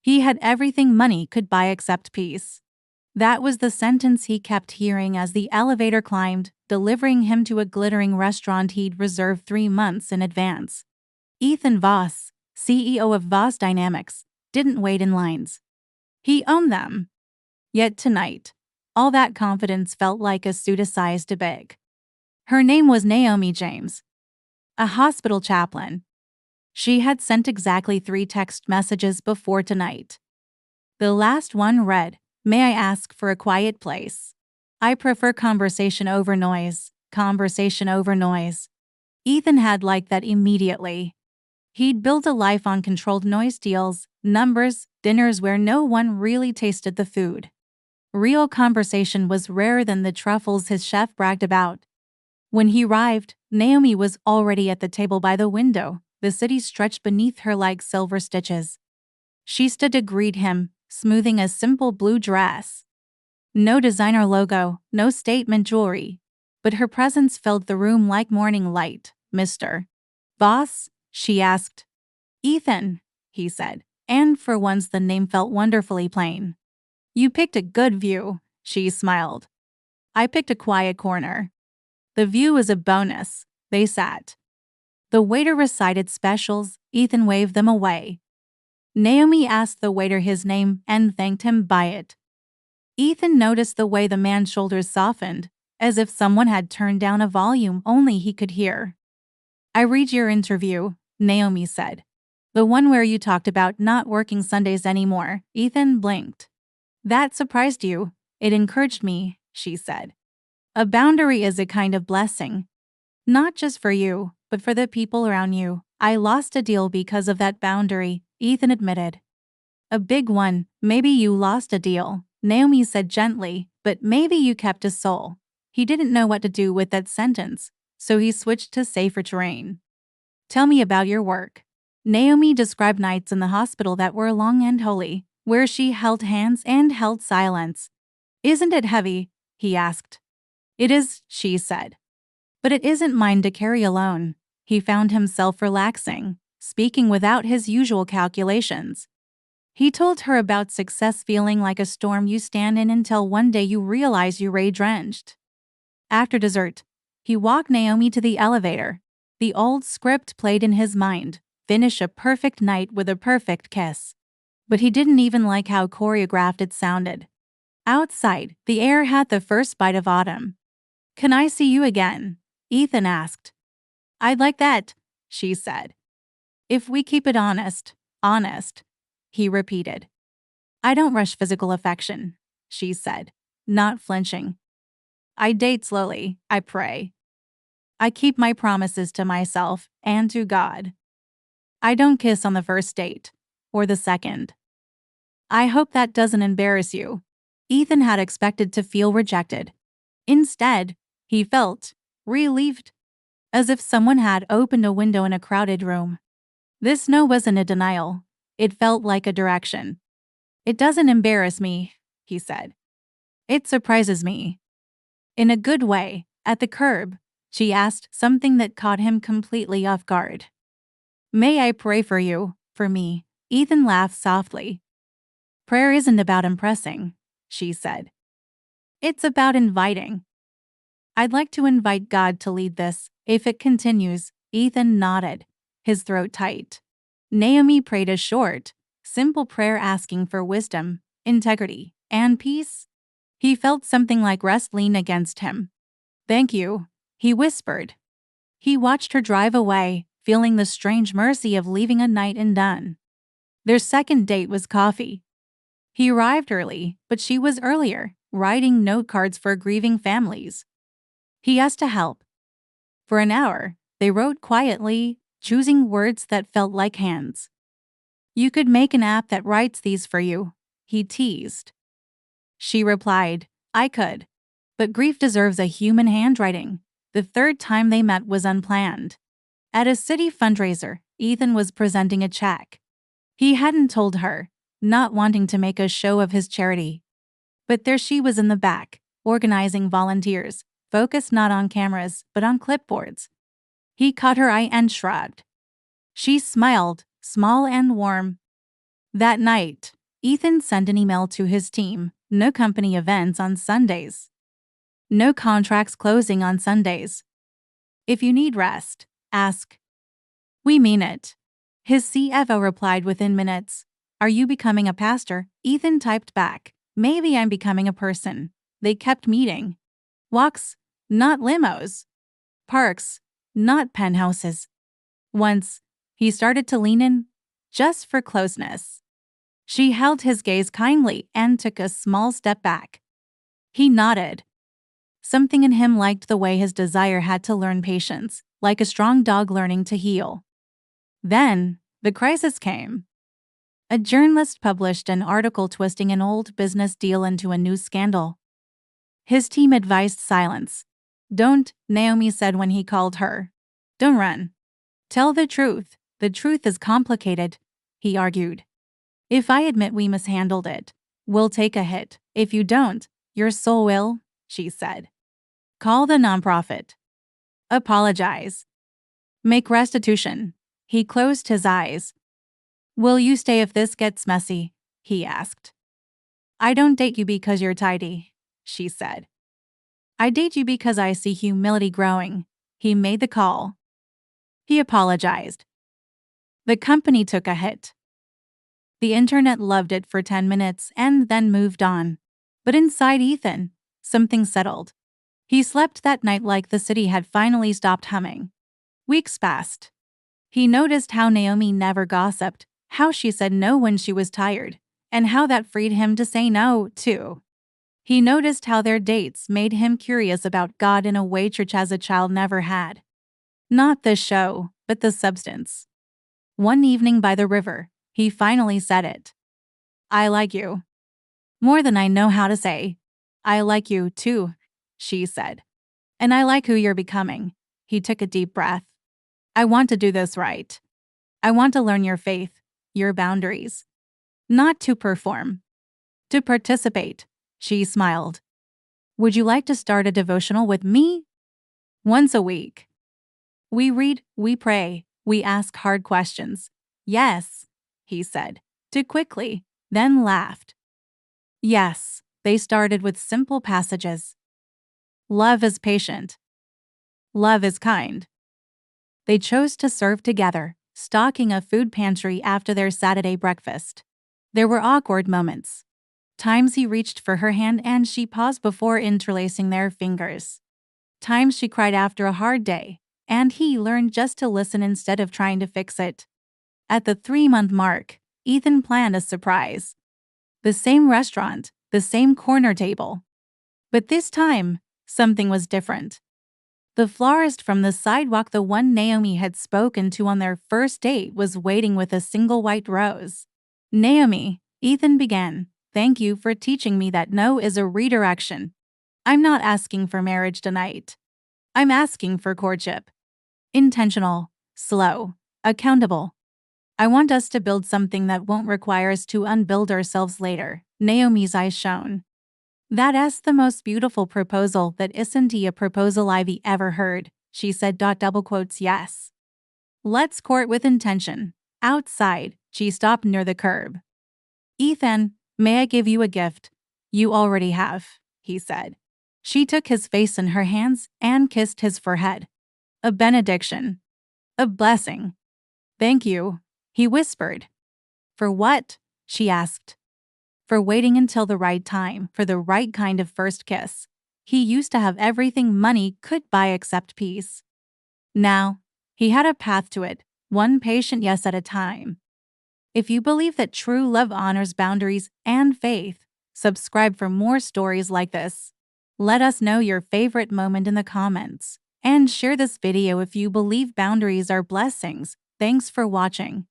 He had everything money could buy except peace. That was the sentence he kept hearing as the elevator climbed, delivering him to a glittering restaurant he'd reserved 3 months in advance. Ethan Voss, CEO of Voss Dynamics, didn't wait in lines. He owned them. Yet tonight, all that confidence felt like a pseudosized bag. Her name was Naomi James, a hospital chaplain. She had sent exactly 3 text messages before tonight. The last one read, "May I ask for a quiet place? I prefer conversation over noise, conversation over noise." Ethan had liked that immediately. He'd built a life on controlled noise deals, numbers, dinners where no one really tasted the food. Real conversation was rarer than the truffles his chef bragged about. When he arrived, Naomi was already at the table by the window, the city stretched beneath her like silver stitches. She stood to greet him, smoothing a simple blue dress. No designer logo, no statement jewelry. But her presence filled the room like morning light. "Mr. Boss?" she asked. "Ethan," he said, and for once the name felt wonderfully plain. "You picked a good view," she smiled. "I picked a quiet corner." The view was a bonus. They sat. The waiter recited specials. Ethan waved them away. Naomi asked the waiter his name and thanked him by it. Ethan noticed the way the man's shoulders softened, as if someone had turned down a volume only he could hear. "I read your interview," Naomi said. "The one where you talked about not working Sundays anymore." Ethan blinked. "That surprised you." "It encouraged me," she said. "A boundary is a kind of blessing. Not just for you, but for the people around you." "I lost a deal because of that boundary," Ethan admitted. "A big one. Maybe you lost a deal," Naomi said gently, "but maybe you kept a soul." He didn't know what to do with that sentence, so he switched to safer terrain. "Tell me about your work." Naomi described nights in the hospital that were long and holy, where she held hands and held silence. "Isn't it heavy?" he asked. "It is," she said. "But it isn't mine to carry alone." He found himself relaxing, speaking without his usual calculations. He told her about success feeling like a storm you stand in until one day you realize you're rain-drenched. After dessert, he walked Naomi to the elevator. The old script played in his mind: finish a perfect night with a perfect kiss. But he didn't even like how choreographed it sounded. Outside, the air had the first bite of autumn. "Can I see you again?" Ethan asked. "I'd like that," she said. "If we keep it honest." "Honest," he repeated. "I don't rush physical affection," she said, not flinching. "I date slowly, I pray. I keep my promises to myself and to God. I don't kiss on the first date, or the second. I hope that doesn't embarrass you." Ethan had expected to feel rejected. Instead, he felt relieved, as if someone had opened a window in a crowded room. This no wasn't a denial. It felt like a direction. "It doesn't embarrass me," he said. "It surprises me." In a good way. At the curb, she asked something that caught him completely off guard. "May I pray for you?" "For me?" Ethan laughed softly. "Prayer isn't about impressing," she said. "It's about inviting. I'd like to invite God to lead this, if it continues." Ethan nodded, his throat tight. Naomi prayed a short, simple prayer asking for wisdom, integrity, and peace. He felt something like rest lean against him. "Thank you," he whispered. He watched her drive away, feeling the strange mercy of leaving a night undone. Their second date was coffee. He arrived early, but she was earlier, writing note cards for grieving families. He asked to help. For an hour, they wrote quietly, choosing words that felt like hands. "You could make an app that writes these for you," he teased. She replied, "I could. But grief deserves a human handwriting." The third time they met was unplanned. At a city fundraiser, Ethan was presenting a check. He hadn't told her, not wanting to make a show of his charity. But there she was in the back, organizing volunteers, focused not on cameras, but on clipboards. He caught her eye and shrugged. She smiled, small and warm. That night, Ethan sent an email to his team: no company events on Sundays. No contracts closing on Sundays. If you need rest, ask. We mean it. His CFO replied within minutes. Are you becoming a pastor? Ethan typed back. Maybe I'm becoming a person. They kept meeting. Walks, not limos. Parks, not penthouses. Once, he started to lean in, just for closeness. She held his gaze kindly and took a small step back. He nodded. Something in him liked the way his desire had to learn patience, like a strong dog learning to heel. Then, the crisis came. A journalist published an article twisting an old business deal into a new scandal. His team advised silence. Don't, Naomi said when he called her. Don't run. Tell the truth. The truth is complicated, he argued. If I admit we mishandled it, we'll take a hit. If you don't, your soul will, she said. Call the nonprofit. Apologize. Make restitution. He closed his eyes. Will you stay if this gets messy? He asked. I don't date you because you're tidy, she said. I date you because I see humility growing. He made the call. He apologized. The company took a hit. The internet loved it for 10 minutes and then moved on. But inside Ethan, something settled. He slept that night like the city had finally stopped humming. Weeks passed. He noticed how Naomi never gossiped, how she said no when she was tired, and how that freed him to say no, too. He noticed how their dates made him curious about God in a way church as a child never had. Not the show, but the substance. One evening by the river, he finally said it. I like you. More than I know how to say. I like you, too, she said. And I like who you're becoming. He took a deep breath. I want to do this right. I want to learn your faith, your boundaries. Not to perform. To participate, she smiled. Would you like to start a devotional with me? Once a week. We read, we pray, we ask hard questions. Yes, he said, too quickly, then laughed. Yes, they started with simple passages. Love is patient. Love is kind. They chose to serve together, stocking a food pantry after their Saturday breakfast. There were awkward moments. Times he reached for her hand and she paused before interlacing their fingers. Times she cried after a hard day, and he learned just to listen instead of trying to fix it. At the 3-month mark, Ethan planned a surprise. The same restaurant, the same corner table. But this time, something was different. The florist from the sidewalk, the one Naomi had spoken to on their first date, was waiting with a single white rose. Naomi, Ethan began, thank you for teaching me that no is a redirection. I'm not asking for marriage tonight. I'm asking for courtship. Intentional, slow, accountable. I want us to build something that won't require us to unbuild ourselves later. Naomi's eyes shone. That's the most beautiful proposal that isn't a proposal I've ever heard, she said. Double quotes, yes. Let's court with intention. Outside, she stopped near the curb. Ethan, may I give you a gift? You already have, he said. She took his face in her hands and kissed his forehead. A benediction. A blessing. Thank you, he whispered. For what? She asked. For waiting until the right time for the right kind of first kiss. He used to have everything money could buy except peace. Now, he had a path to it, one patient yes at a time. If you believe that true love honors boundaries and faith, subscribe for more stories like this. Let us know your favorite moment in the comments. And share this video if you believe boundaries are blessings. Thanks for watching.